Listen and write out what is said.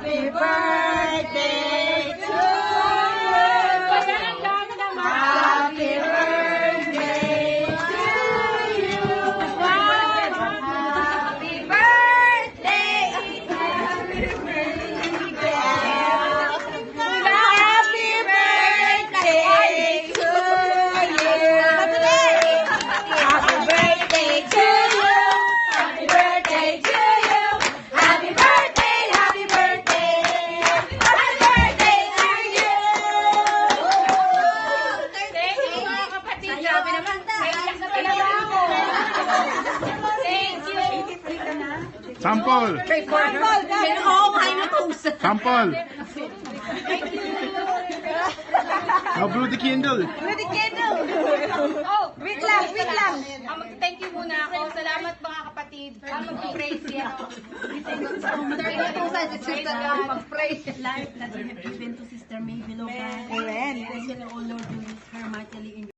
Happy birthday to you. Happy birthday to you. Happy birthday. Happy birthday to you. Happy birthday to you. Happy birthday to you. Happy birthday, happy birthday. Happy birthday to you. Thank you mga kapatid. Grabe naman. Naiyak na talaga ako. Thank you. Sample! Oo, kayo na post. Sample! Now blow the candle. With the candle. Oh, Wait lang, wait lang. Mag-thank you muna ako. Salamat mga kapatid. Mag-praise siya. Mag-praise the life that you have given to Sister May Biloba. Amen. Especially, O Lord, who is her mightily in